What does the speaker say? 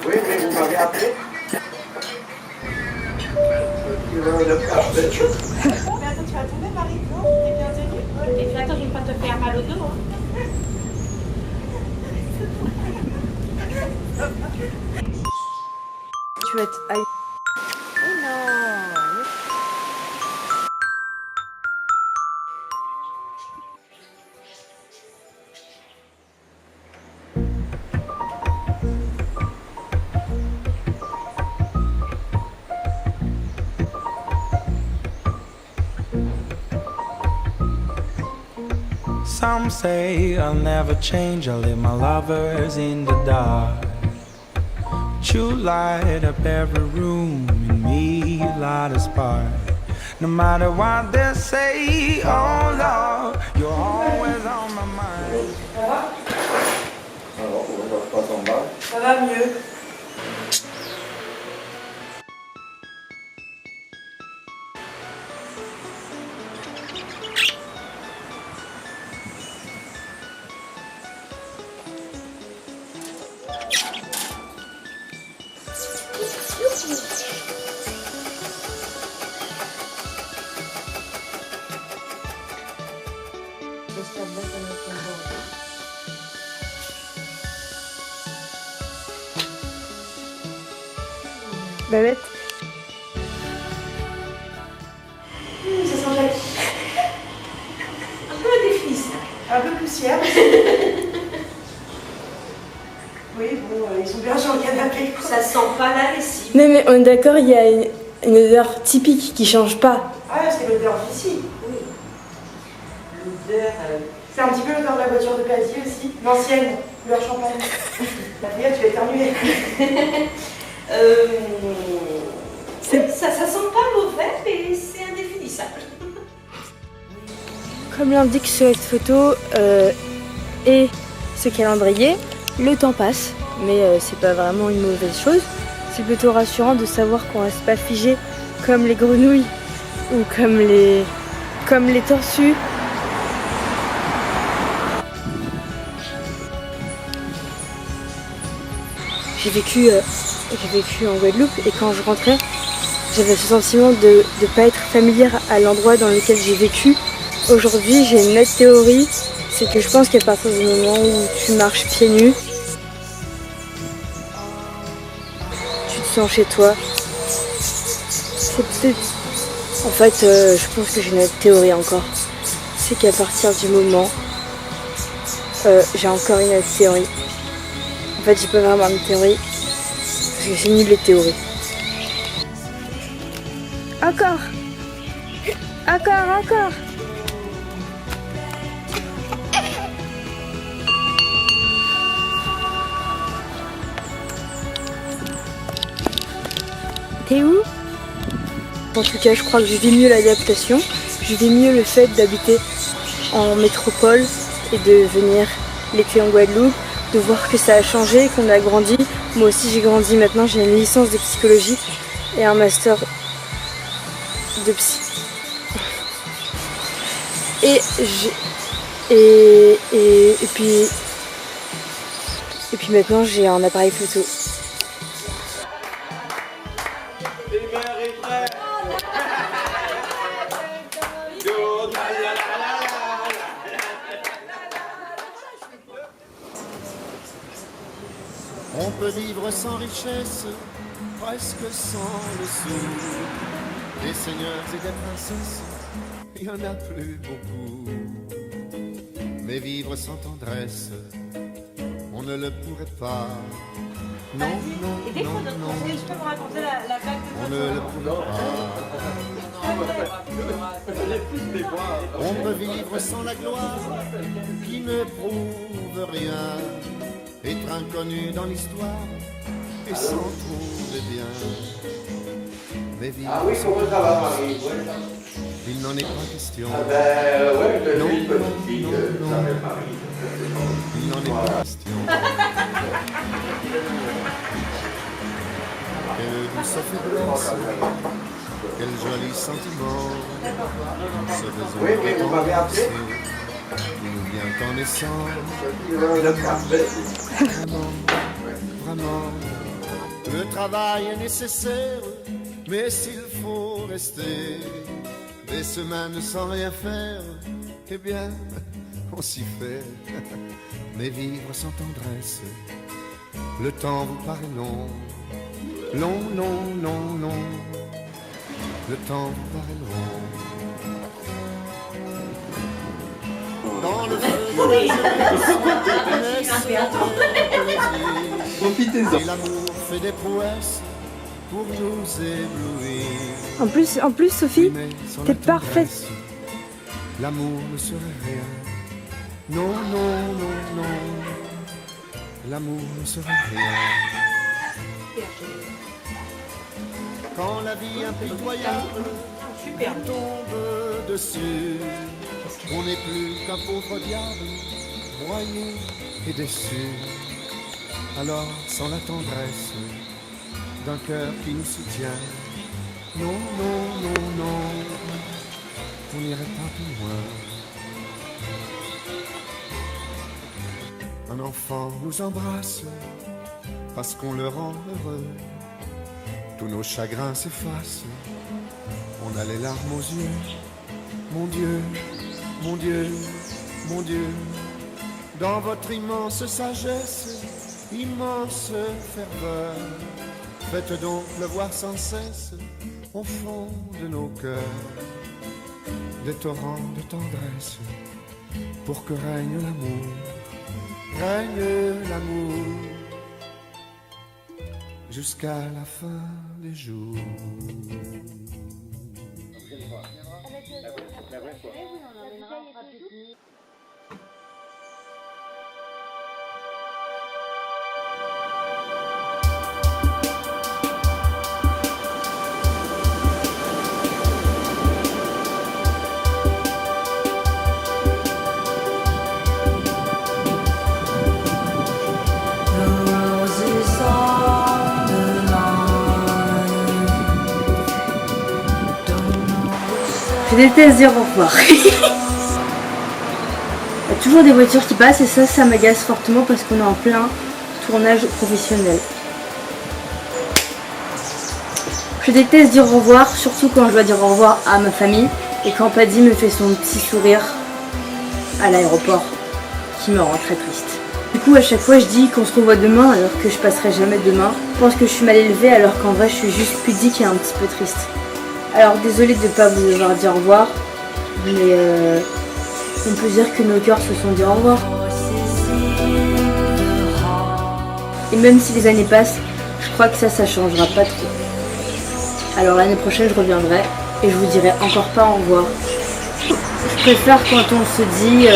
Oui, mais vous m'avez appelé. Mais attends, tu vas tomber, Marie, non? T'es bien tenue? Et puis attends, je ne vais pas te faire mal au dos. Hein. Tu vas être... Oh non! Some say I'll never change, I'll leave my lovers in the dark. But you light up every room in me, you light a spark. No matter what they say, oh Lord, you're always on my mind. Alors, comment ça se passe en bas? Ça va mieux. Babette. Ça sent un peu indéfinissable. Un peu poussière. Oui, bon, ils sont bien sur le canapé. Ça sent pas la lessive. Non mais on est d'accord, il y a une odeur typique qui change pas. Ah, c'est l'odeur d'ici. Oui. L'odeur. C'est un petit peu l'odeur de la voiture de Pazzi aussi. L'ancienne, l'odeur champagne. D'ailleurs, tu vas éternuer. Ça sent pas mauvais, mais c'est indéfinissable. Comme l'indique sur cette photo et ce calendrier, le temps passe, mais c'est pas vraiment une mauvaise chose. C'est plutôt rassurant de savoir qu'on reste pas figé comme les grenouilles ou comme les tortues. J'ai vécu en Guadeloupe et quand je rentrais, j'avais ce sentiment de ne pas être familière à l'endroit dans lequel j'ai vécu. Aujourd'hui, j'ai une nette théorie, c'est que je pense qu'à partir du moment où tu marches pieds nus, tu te sens chez toi. C'est peut-être... En fait, je pense que j'ai une nette théorie encore. C'est qu'à partir du moment... j'ai encore une nette théorie. En fait, j'ai pas vraiment une théorie, parce que c'est nul les théories. Encore! Encore! T'es où? En tout cas, je crois que je vis mieux l'adaptation. Je vis mieux le fait d'habiter en métropole et de venir l'été en Guadeloupe, de voir que ça a changé, qu'on a grandi. Moi aussi, j'ai grandi maintenant. J'ai une licence de psychologie et un master de psy. Et puis maintenant, j'ai un appareil photo. On peut vivre sans richesse, presque sans le sou. Des seigneurs et des princesses, il n'y en a plus beaucoup. Mais vivre sans tendresse, on ne le pourrait pas. Non, non, Et non, non, je peux vous raconter la blague de on ne le pourrait pas. On peut vivre sans la gloire, qui ne prouve rien. Être inconnu dans l'histoire et s'en trouver bien. Mais vivre Ah oui, comment ça va, Marie? il n'en est pas question. Ah ben, ouais, je Non, suis une petite non, fille non, qui non. s'appelle Marie. Il n'en est pas question. Quelle douce faiblesse, quel joli sentiment. Ce besoin Oui, mais vous m'avez appelé. qui nous vient en naissant. Vraiment, le travail est nécessaire, mais s'il faut rester des semaines sans rien faire, eh bien, on s'y fait. Mais vivre sans tendresse, le temps vous paraît long. Long, long, long, long. Le temps vous paraît long. Dans le feu de la jeunesse, Profitez-en. et l'amour fait des prouesses pour nous éblouir. En plus, Sophie, Mais sans t'es la parfaite. tendresse, l'amour ne serait rien. Non, non, non, non. L'amour ne serait rien. Quand la vie impitoyable tombe dessus, on n'est plus qu'un pauvre diable, broyé et déçu. Alors, sans la tendresse d'un cœur qui nous soutient, non, non, non, non, on n'irait pas plus loin. Un enfant nous embrasse parce qu'on le rend heureux. Tous nos chagrins s'effacent, on a les larmes aux yeux. Mon Dieu, mon Dieu, mon Dieu, dans votre immense sagesse, immense ferveur, faites donc pleuvoir sans cesse au fond de nos cœurs des torrents de tendresse, pour que règne l'amour, jusqu'à la fin des jours. Je déteste dire au revoir. Il y a toujours des voitures qui passent et ça m'agace fortement parce qu'on est en plein tournage professionnel. Je déteste dire au revoir, surtout quand je dois dire au revoir à ma famille et quand Paddy me fait son petit sourire à l'aéroport qui me rend très triste. Du coup, à chaque fois, je dis qu'on se revoit demain alors que je passerai jamais demain. Je pense que je suis mal élevée alors qu'en vrai, je suis juste pudique et un petit peu triste. Alors désolée de ne pas vous avoir dit au revoir, mais on peut dire que nos cœurs se sont dit au revoir. Et même si les années passent, je crois que ça changera pas trop. Alors l'année prochaine je reviendrai et je vous dirai encore pas au revoir. Je préfère quand on se dit